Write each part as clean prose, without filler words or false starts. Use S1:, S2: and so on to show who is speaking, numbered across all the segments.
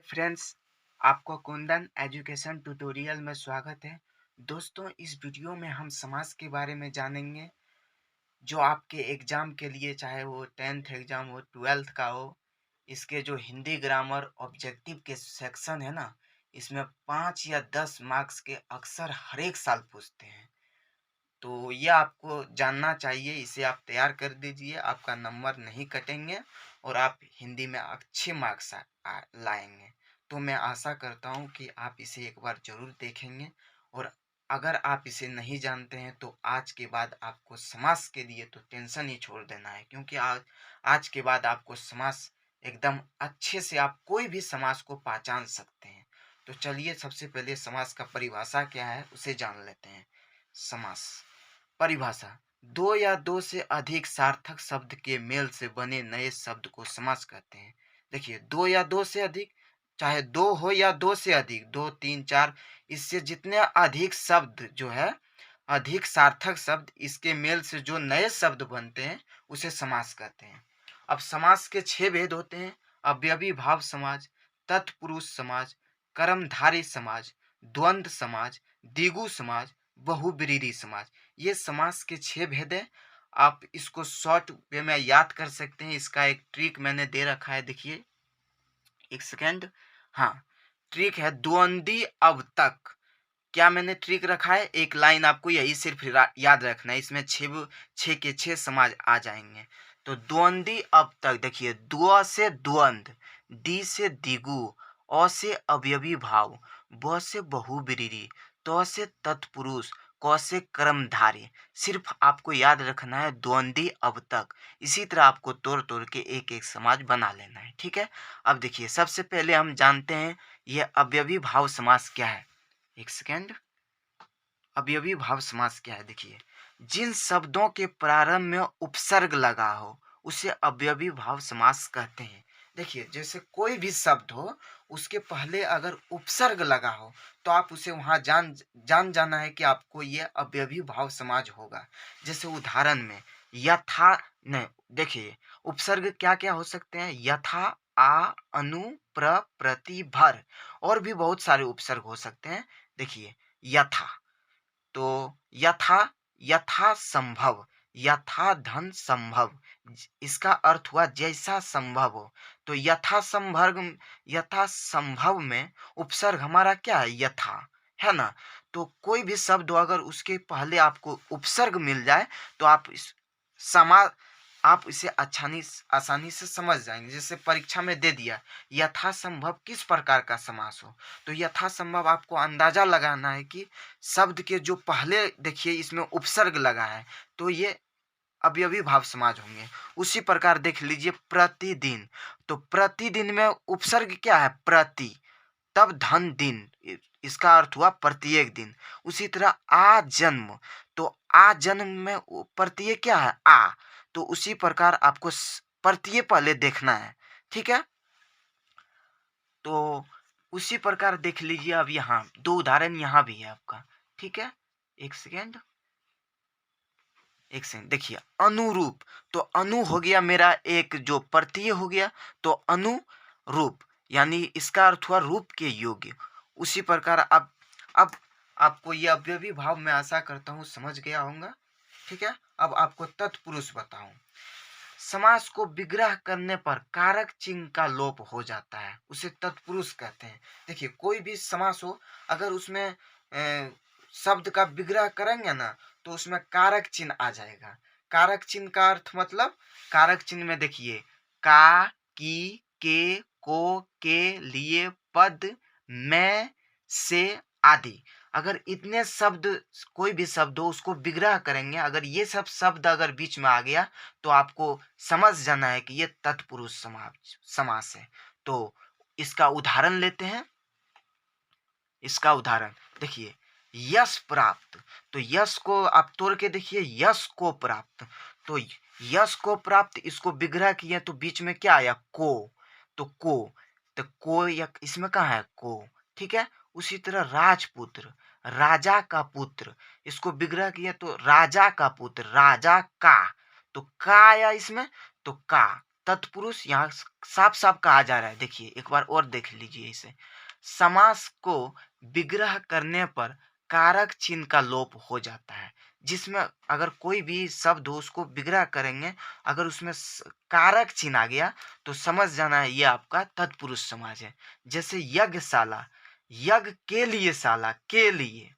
S1: Friends, आपको Kundan education tutorial में स्वागत है। दोस्तों, इस वीडियो में हम समाज के बारे में जानेंगे जो आपके एग्जाम के लिए, चाहे वो 10th एग्जाम हो, 12th का हो। इसके जो हिंदी ग्रामर ऑब्जेक्टिव के सेक्शन है ना, इसमें 5 या 10 मार्क्स के अक्सर हर एक साल पूछते हैं। तो ये आपको जानना चाहिए, इसे आप तैयार कर दीजिए, आपका नंबर नहीं कटेंगे और आप हिंदी में अच्छे मार्क्स लाएंगे। तो मैं आशा करता हूँ कि आप इसे एक बार ज़रूर देखेंगे। और अगर आप इसे नहीं जानते हैं तो आज के बाद आपको समाज के लिए तो टेंशन ही छोड़ देना है, क्योंकि आज आज के बाद आपको समाज एकदम अच्छे से, आप कोई भी समाज को पहचान सकते हैं। तो चलिए, सबसे पहले समाज का परिभाषा क्या है उसे जान लेते हैं। समास परिभाषा: दो या दो से अधिक सार्थक शब्द के मेल से बने नए शब्द को समास कहते हैं। देखिए, दो या दो से अधिक, चाहे दो हो या दो से अधिक, दो तीन चार, इससे जितने अधिक शब्द जो है, अधिक सार्थक शब्द, इसके मेल से जो नए शब्द बनते हैं उसे समास कहते हैं। अब समास के 6 भेद होते हैं: अवयवी भाव समाज, तत्पुरुष समाज, कर्मधारय समाज, द्वंद्व समाज, द्विगु समाज, बहुब्रीहि समाज। ये समास के 6 भेद हैं। आप इसको शॉर्ट वे में याद कर सकते हैं। इसका एक ट्रिक मैंने दे रखा है, देखिए, एक सेकेंड। हाँ, ट्रिक है द्वंद्वी अब तक। क्या मैंने ट्रिक रखा है? एक लाइन आपको यही सिर्फ याद रखना है। इसमें छः के 6 समाज आ जाएंगे। तो द्वंद्वी अब तक, देखिए, द्व से द्वंद, डी से दिगु, अ से अवयवी भाव, ब से बहुब्रीहि, त से तत्पुरुष, क से कर्मधारय। सिर्फ आपको याद रखना है द्वंद्वी अब तक। इसी तरह आपको तोड़ तोड़ के एक एक समाज बना लेना है, ठीक है। अब देखिए, सबसे पहले हम जानते हैं यह अवयवी भाव समास क्या है। एक सेकेंड। अवयवी भाव समास क्या है? देखिए, जिन शब्दों के प्रारंभ में उपसर्ग लगा हो उसे अवयवी भाव समास कहते हैं। देखिए, जैसे कोई भी शब्द हो, उसके पहले अगर उपसर्ग लगा हो तो आप उसे वहां जान जाना है कि आपको ये अवयवी भाव समाज होगा। जैसे उदाहरण में यथा, नहीं, देखिए, उपसर्ग क्या क्या हो सकते हैं? यथा, आ, अनु, प्र, प्रति, भर, और भी बहुत सारे उपसर्ग हो सकते हैं। देखिए, यथा, तो यथा, यथा संभव, यथा धन संभव, इसका अर्थ हुआ जैसा संभव हो। तो यथा संभव में उपसर्ग हमारा क्या है? यथा, है ना। तो कोई भी शब्द हो, अगर उसके पहले आपको उपसर्ग मिल जाए तो आप इस समा आप इसे आसानी से समझ जाएंगे। जैसे परीक्षा में दे दिया यथासंभव किस प्रकार का समास हो, तो यथासंभव आपको अंदाजा लगाना है कि शब्द के जो पहले, देखिए, इसमें उपसर्ग लगा है तो ये अवयवी भाव समाज होंगे। उसी प्रकार देख लीजिए प्रतिदिन, तो प्रतिदिन में उपसर्ग क्या है? प्रति, तब धन दिन, इसका अर्थ हुआ प्रत्येक दिन। उसी तरह आ जन्म, तो आ जन्म में प्रत्यय क्या है? आ। तो उसी प्रकार आपको प्रत्यय पहले देखना है, ठीक है। तो उसी प्रकार देख लीजिए। अब यहाँ दो उदाहरण यहाँ भी है आपका, ठीक है। एक सेकेंड, देखिए, अनुरूप, तो अनु हो गया मेरा एक जो प्रत्यय हो गया, तो अनुरूप यानी इसका अर्थ हुआ रूप के योग्य। उसी प्रकार अब आपको यह अवयवी भाव मैं आशा करता हूँ समझ गया होगा, ठीक है। अब आपको तत्पुरुष बताऊं। समास को विग्रह करने पर कारक चिन्ह का लोप हो जाता है, उसे तत्पुरुष कहते हैं। देखिए, कोई भी समास हो, अगर उसमें शब्द का विग्रह करेंगे ना तो उसमें कारक चिन्ह आ जाएगा। कारक चिन्ह का अर्थ मतलब, कारक चिन्ह में देखिए, का, की, के, को, के, लिए, पद, मैं, से आदि। अगर इतने शब्द, कोई भी शब्द हो, उसको विग्रह करेंगे, अगर ये सब शब्द अगर बीच में आ गया तो आपको समझ जाना है कि ये तत्पुरुष समास है। तो इसका उदाहरण लेते हैं। इसका उदाहरण देखिए, यश प्राप्त, तो यश को आप तोड़ के देखिए, यश को प्राप्त, तो यश को प्राप्त, इसको विग्रह किया तो बीच में क्या आया? को। तो को या इसमें कहाँ है? को, ठीक है। उसी तरह राजपुत्र, राजा का पुत्र, इसको विग्रह किया तो राजा का पुत्र, राजा का, तो का आया इसमें, तो का। तत्पुरुष यहाँ साफ साफ कहा जा रहा है। देखिए एक बार और देख लीजिए इसे। समास को विग्रह करने पर कारक चिन्ह का लोप हो जाता है। जिसमें अगर कोई भी शब्द हो उसको विग्रह करेंगे, अगर उसमें कारक चिन्ह आ गया तो समझ जाना है ये आपका तत्पुरुष समाज है। जैसे यज्ञशाला, यज्ञ के लिए शाला, के लिए,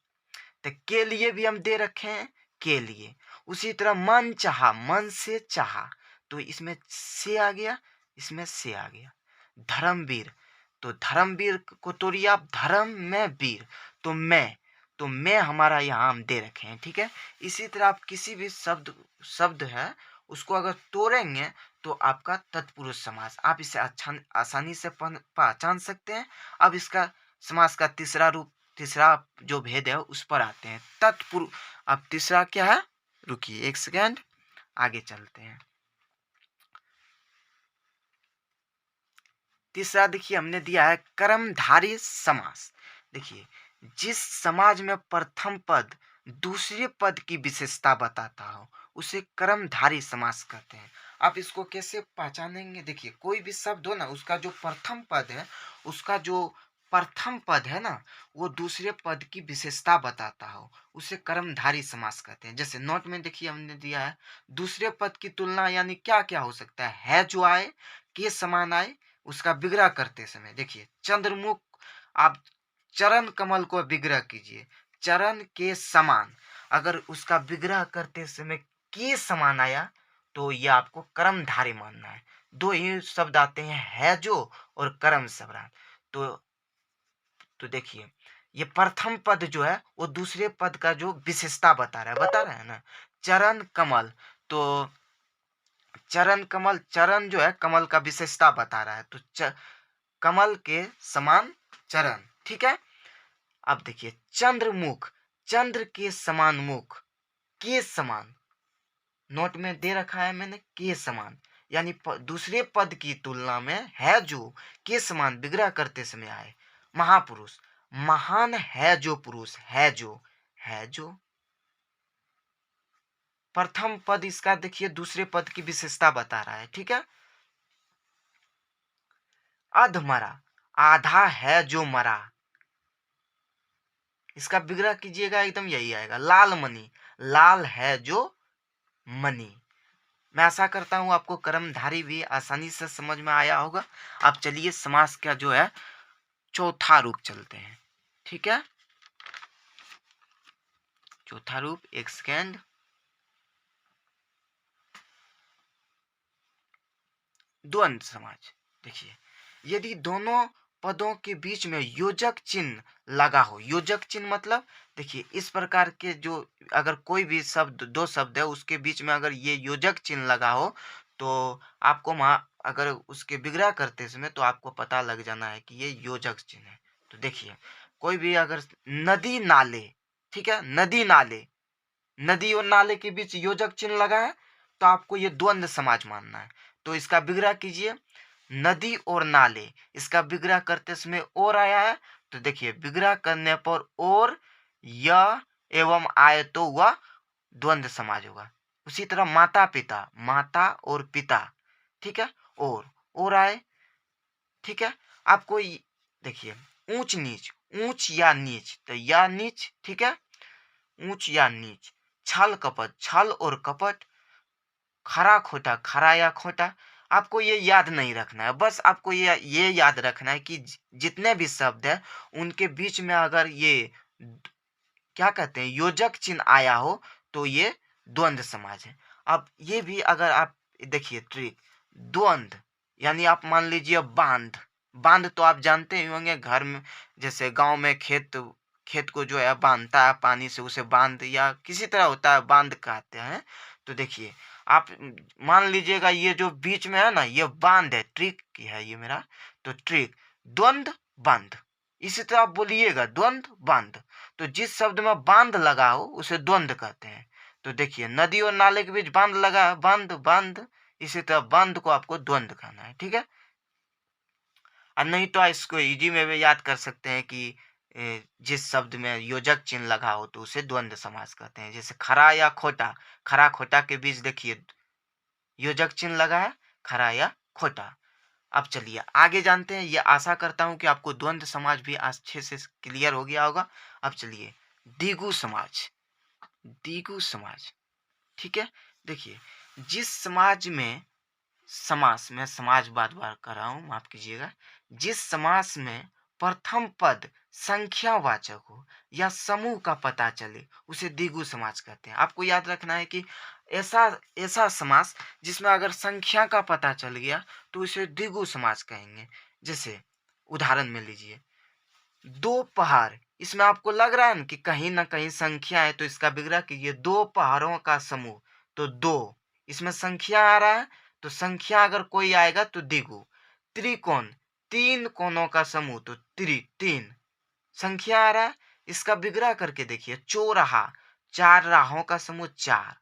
S1: तो के लिए भी हम दे रखे हैं, के लिए। उसी तरह मन चाहा, मन से चाहा, तो इसमें से आ गया, इसमें से आ गया। धर्मवीर, तो धर्मवीर को तोड़िए आप, धर्म में वीर, तो मैं हमारा यहाँ हम दे रखे हैं। ठीक है, इसी तरह आप किसी भी शब्द है उसको अगर तोड़ेंगे तो आपका तत्पुरुष समास, आप इसे आसानी से पहचान सकते हैं। अब इसका समास का तीसरा जो भेद है उस पर आते हैं। तत्पुरुष, अब तीसरा क्या है, रुकिए एक सेकेंड, आगे चलते हैं। तीसरा देखिए हमने दिया है कर्मधारी समास। देखिए जिस समाज में प्रथम पद दूसरे पद की विशेषता बताता हो उसे कर्मधारी समास कहते हैं। आप इसको कैसे पहचानेंगे? देखिए कोई भी शब्द हो ना, उसका जो प्रथम पद है, उसका जो प्रथम पद है ना, वो दूसरे पद की विशेषता बताता हो उसे कर्मधारी समास कहते हैं। जैसे नोट में देखिए हमने दिया है दूसरे पद की तुलना, यानी क्या क्या हो सकता है जो आए, के समान आए, उसका विग्रह करते समय। देखिए चंद्रमुख, आप चरण कमल को विग्रह कीजिए, चरण के समान, अगर उसका विग्रह करते समय के समान आया तो यह आपको कर्मधारी मानना है। दो ही शब्द आते हैं, है जो और कर्म शब्द। तो देखिए ये प्रथम पद जो है वो दूसरे पद का जो विशेषता बता रहा है ना। चरण कमल, तो चरण कमल, चरण जो है कमल का विशेषता बता रहा है, तो कमल के समान चरण। ठीक है, अब देखिए चंद्रमुख, चंद्र के समान मुख, के समान, नोट में दे रखा है मैंने के समान, यानी दूसरे पद की तुलना में है जो के समान विग्रह करते समय आए। महापुरुष, महान है जो पुरुष, है जो प्रथम पद इसका देखिए दूसरे पद की विशेषता बता रहा है। ठीक है, अधमरा, आधा है जो मरा, इसका विग्रह कीजिएगा एकदम यही आएगा। लाल मणि, लाल है जो मणि। मैं आशा करता हूं आपको कर्मधारी भी आसानी से समझ में आया होगा। अब चलिए समास का जो है चौथा रूप चलते हैं। ठीक है, चौथा रूप, एक सेकेंड। द्वंद्व समाज। देखिए यदि दोनों पदों के बीच में योजक चिन्ह लगा हो, योजक चिन्ह मतलब देखिए इस प्रकार के जो, अगर कोई भी शब्द, दो शब्द है उसके बीच में अगर ये योजक चिन्ह लगा हो तो आपको वहां अगर उसके विग्रह करते समय तो आपको पता लग जाना है कि ये योजक चिन्ह है। तो देखिए कोई भी अगर नदी नाले, ठीक है, नदी नाले, नदी और नाले के बीच योजक चिन्ह लगा है तो आपको ये द्वंद्व समाज मानना है। तो इसका विग्रह कीजिए, नदी और नाले, इसका विग्रह करते समय और आया है, तो देखिए विग्रह करने पर और य एवं आए तो वह द्वंद्व समाज होगा। उसी तरह माता पिता, माता और पिता, ठीक है, और आए। ठीक है, आपको देखिए ऊंच नीच, ऊंच या नीच, तो या नीच, ठीक है, ऊंच या नीच। छल कपट, छल और कपट। खरा खोटा, खरा या खोटा। आपको ये याद नहीं रखना है, बस आपको ये याद रखना है कि जितने भी शब्द है उनके बीच में अगर ये क्या कहते हैं योजक चिन्ह आया हो तो ये द्वंद्व समाज है। अब ये भी अगर आप देखिए ट्रिक, द्वंद्व यानी आप मान लीजिए बांध, बांध तो आप जानते ही होंगे, घर में जैसे गांव में खेत खेत को जो है बांधता है पानी से, उसे बांध या किसी तरह होता है, बांध कहते हैं। तो देखिए आप मान लीजिएगा ये जो बीच में है ना ये बांध है, ट्रिक की है ये मेरा, तो ट्रिक द्वंद्व बांध, इसी तरह आप बोलिएगा द्वंद्व बांध। तो जिस शब्द में बांध लगा हो उसे द्वंद्व कहते हैं। तो देखिए नदी और नाले के बीच बांध लगा है, बांध बांध, इसी तरह बांध को आपको द्वंद्व कहना है। ठीक है, और नहीं तो इसको इजी में भी याद कर सकते हैं कि जिस शब्द में योजक चिन्ह लगा हो तो उसे द्वंद्व समास कहते हैं। जैसे खरा या खोटा, खरा खोटा के बीच देखिए योजक चिन्ह लगा है, खरा या खोटा। अब चलिए आगे जानते हैं। ये आशा करता हूँ कि आपको द्वंद्व समाज भी अच्छे से क्लियर हो गया होगा। अब चलिए द्विगु समाज। द्विगु समाज, ठीक है। देखिए जिस समाज में समास, मैं समाज बार बार कर रहा हूँ, माफ कीजिएगा। जिस समास में प्रथम पद संख्यावाचक हो या समूह का पता चले उसे द्विगु समास कहते हैं। आपको याद रखना है कि ऐसा ऐसा समास जिसमें अगर संख्या का पता चल गया तो उसे द्विगु समास कहेंगे। जैसे उदाहरण में लीजिए, दो पहाड़। इसमें आपको लग रहा है ना कहीं संख्या है, तो इसका विग्रह कीजिए, दो पहाड़ों का समूह। तो दो, इसमें संख्या आ रहा है, तो संख्या अगर कोई आएगा तो द्विगु। त्रिकोण, तीन कोणों का समूह, तो तीन, संख्या आ रहा है, इसका विग्रह करके देखिए। चौराहा, चार राहों का समूह, चार।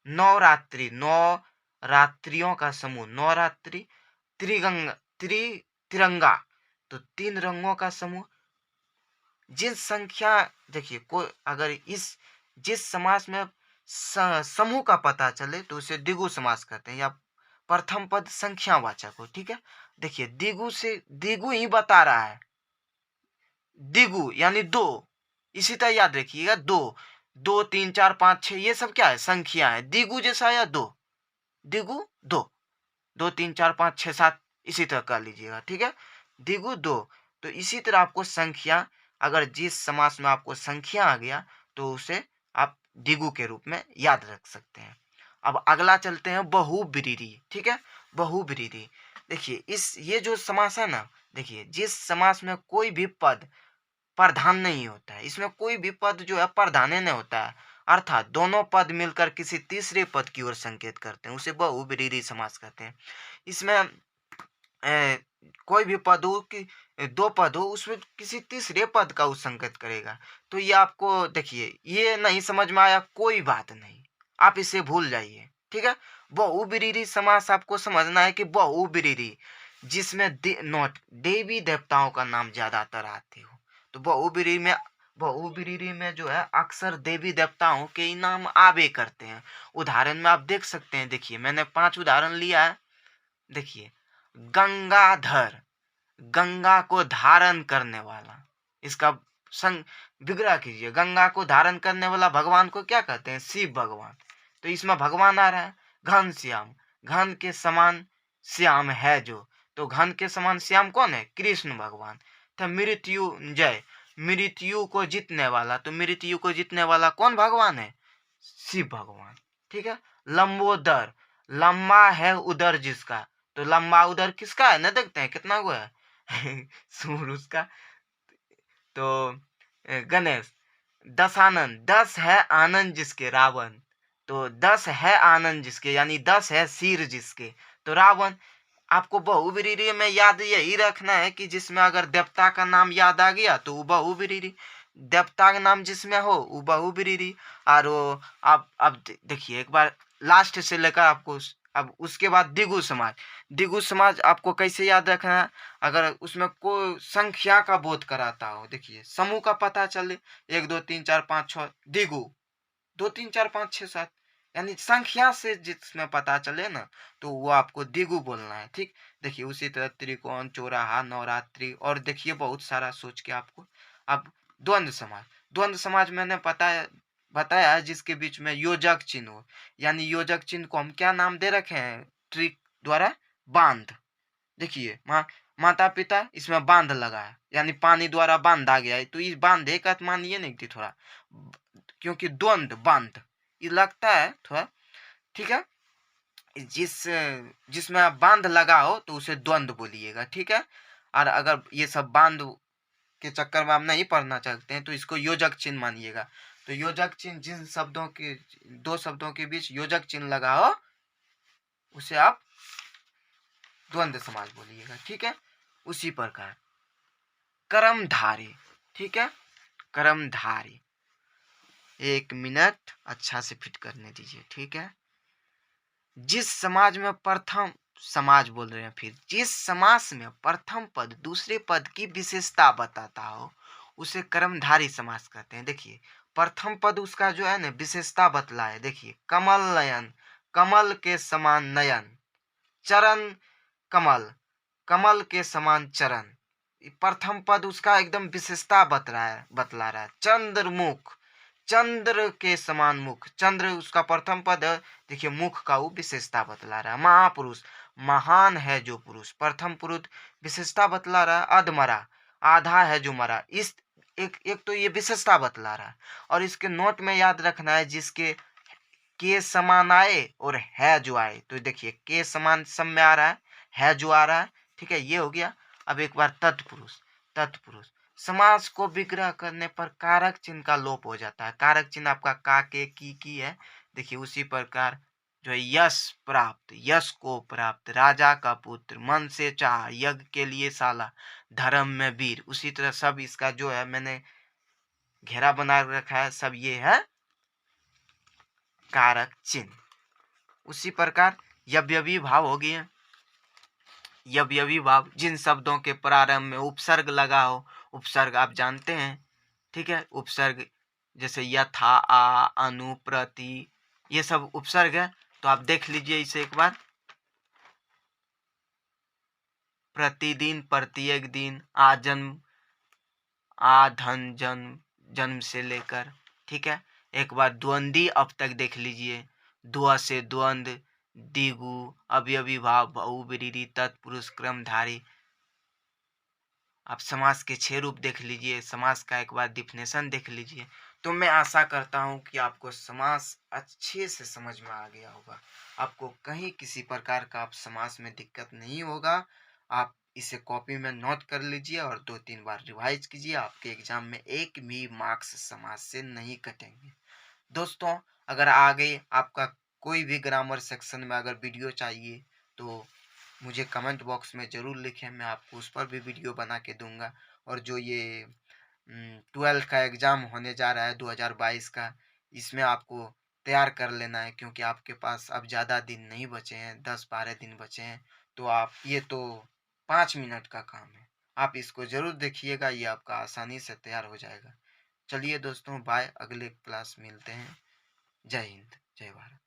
S1: नवरात्रि, नौ रात्रियों का समूह, नवरात्रि। तिरंगा, तो तीन रंगों का समूह। जिस संख्या, देखिए कोई अगर इस जिस समास में समूह का पता चले तो उसे द्विगु समास कहते हैं, या प्रथम पद संख्यावाचक हो, ठीक है। देखिए द्विगु से द्विगु ही बता रहा है, द्विगु यानी दो। इसी तरह याद रखिएगा, दो, दो, तीन, चार, पांच, छह, ये सब क्या है, संख्या है। द्विगु जैसा या दो, द्विगु दो, दो, तीन, चार, पांच, छह, सात, इसी तरह कर लीजिएगा, ठीक है। द्विगु दो। तो इसी तरह आपको संख्या, अगर जिस समास में आपको संख्या आ गया तो उसे आप द्विगु के रूप में याद रख सकते हैं। अब अगला चलते हैं, बहुब्रीहि, ठीक है। बहुब्रीहि, देखिए ये जो समास है ना, देखिए जिस समास में कोई भी पद प्रधान नहीं होता है, इसमें कोई भी पद जो है प्रधान नहीं होता है, अर्थात दोनों पद मिलकर किसी तीसरे पद की ओर संकेत करते हैं, उसे बहुब्रीहि समास कहते हैं। इसमें कोई भी पद हो कि दो पद हो, उसमें किसी तीसरे पद का संकेत करेगा। तो ये आपको देखिए, ये नहीं समझ में आया, कोई बात नहीं, आप इसे भूल जाइए, ठीक है। बहुब्रीहि समास आपको समझना है कि बहुब्रीहि जिसमें नोट देवी देवताओं का नाम ज्यादातर आते हो, तो बहुब्रीहि में जो है अक्सर देवी देवताओं के ही नाम आवे करते हैं। उदाहरण में आप देख सकते हैं, देखिए मैंने 5 उदाहरण लिया है। देखिए गंगाधर, गंगा को धारण करने वाला, इसका संग विग्रह कीजिए। गंगा को धारण करने वाला भगवान को क्या कहते हैं, शिव भगवान। तो इसमें भगवान आ रहा है। घनश्याम, घन के समान श्याम है जो, तो घन के समान श्याम कौन है, कृष्ण भगवान। तो मृत्युंजय, मृत्यु को जीतने वाला, तो मृत्यु को जीतने वाला कौन भगवान है, शिव भगवान, ठीक है। लंबोदर, लंबा है उदर जिसका, तो लंबा उदर किसका है ना, देखते हैं कितना को है सूर उसका। तो गणेश, दशानन, 10 है आनंद जिसके, रावण, तो 10 है आनंद जिसके, यानी 10 है सिर जिसके, तो रावण। आपको बहुब्रीहि में याद यही रखना है कि जिसमें अगर देवता का नाम याद आ गया तो वो बहुब्रीहि, देवता का नाम जिसमें हो वो बहुब्रीहि। और वो आप अब देखिए एक बार लास्ट से लेकर आपको अब उसके बाद द्विगु समाज। द्विगु समाज आपको कैसे याद रखना है, अगर उसमें कोई संख्या का बोध कराता हो, देखिए समूह का पता चले, 1 2 3 4 5 6, द्विगु 2 3 4 5 6 7, यानी संख्या से जिसमें पता चले ना तो वो आपको द्विगु बोलना है, ठीक। देखिए उसी तरह त्रिकोण, चौराहा, नवरात्रि, और देखिए बहुत सारा सोच के आपको। अब द्वंद्व समाज, द्वंद्व समाज मैंने बताया जिसके बीच में योजक चिन्ह हो, यानी योजक चिन्ह को हम क्या नाम दे रखे हैं, ट्रिक द्वारा, बांध। देखिए माता पिता, इसमें बांध लगा है, यानी पानी द्वारा बांधा गया है, तो इस बांधे का मानिए नहीं थी थोड़ा, क्योंकि द्वंद्व बांध ये लगता है थोड़ा, ठीक है। जिसमें आप बांध लगा हो तो उसे द्वंद्व बोलिएगा, ठीक है। और अगर ये सब बांध के चक्कर में आप नहीं पढ़ना चाहते हैं तो इसको योजक चिन्ह मानिएगा। तो योजक चिन्ह जिन शब्दों के, दो शब्दों के बीच योजक चिन्ह लगा हो उसे आप द्वंद्व समास बोलिएगा, ठीक है। उसी प्रकार कर्मधारी, ठीक है, कर्मधारी, 1 मिनट अच्छा से फिट करने दीजिए, ठीक है। जिस समाज में प्रथम समाज बोल रहे हैं, फिर जिस समास में प्रथम पद दूसरे पद की विशेषता बताता हो उसे कर्मधारी समास कहते हैं। देखिए प्रथम पद उसका जो है ना विशेषता बतला है, देखिए कमल नयन, कमल के समान नयन, चरण कमल, कमल के समान चरण। प्रथम पद उसका एकदम विशेषता बतला रहा है। चंद्रमुख, चंद्र के समान मुख, चंद्र उसका प्रथम पद है। देखिए मुख का वो विशेषता बतला रहा है। महापुरुष, महान है जो पुरुष, प्रथम पुरुष विशेषता बतला रहा है। अधमरा, आधा है जो मरा। इस एक एक तो ये विशेषता बतला रहा है। और इसके नोट में याद रखना है, जिसके के समान आए और है जो आए। तो देखिए के समान सब में आ रहा है जो आ रहा है। ठीक है, ये हो गया। अब एक बार तत्पुरुष, तत्पुरुष समास को विग्रह करने पर कारक चिन्ह का लोप हो जाता है। कारक चिन्ह आपका का के की है। देखिए उसी प्रकार जो है यश प्राप्त, यश को प्राप्त, राजा का पुत्र, मन से चाह, यज्ञ के लिए साला, धर्म में वीर। उसी तरह सब इसका जो है मैंने घेरा बना रखा है, सब ये है कारक चिन्ह। उसी प्रकार यव्यवी भाव हो गए। यव्यवी भाव जिन शब्दों के प्रारंभ में उपसर्ग लगा हो, उपसर्ग आप जानते हैं। ठीक है, उपसर्ग जैसे यथा, आ, अनु, प्रति, ये सब उपसर्ग है। तो आप देख लीजिए इसे एक बार। प्रतिदिन, प्रत्येक दिन, आजन्म, आधन, जन्म, जन्म से लेकर। ठीक है, एक बार द्वंद्वी अब तक देख लीजिए। द्व से द्वंद्व, दिगु, अवयवी भाव, बहुब्रीहि, तत्पुरुष, क्रमधारी। आप समास के 6 रूप देख लीजिए। समास का एक बार डिफिनेशन देख लीजिए। तो मैं आशा करता हूँ कि आपको समास अच्छे से समझ में आ गया होगा। आपको कहीं किसी प्रकार का आप समास में दिक्कत नहीं होगा। आप इसे कॉपी में नोट कर लीजिए और 2-3 बार रिवाइज कीजिए। आपके एग्जाम में एक भी मार्क्स समास से नहीं कटेंगे। दोस्तों, अगर आगे आपका कोई भी ग्रामर सेक्शन में अगर वीडियो चाहिए तो मुझे कमेंट बॉक्स में ज़रूर लिखें। मैं आपको उस पर भी वीडियो बना के दूंगा। और जो ये 12th का एग्ज़ाम होने जा रहा है 2022 का, इसमें आपको तैयार कर लेना है, क्योंकि आपके पास अब ज़्यादा दिन नहीं बचे हैं, 10-12 दिन बचे हैं। तो आप ये तो 5 मिनट का काम है, आप इसको ज़रूर देखिएगा। ये आपका आसानी से तैयार हो जाएगा। चलिए दोस्तों, बाय, अगले क्लास मिलते हैं। जय हिंद, जय भारत।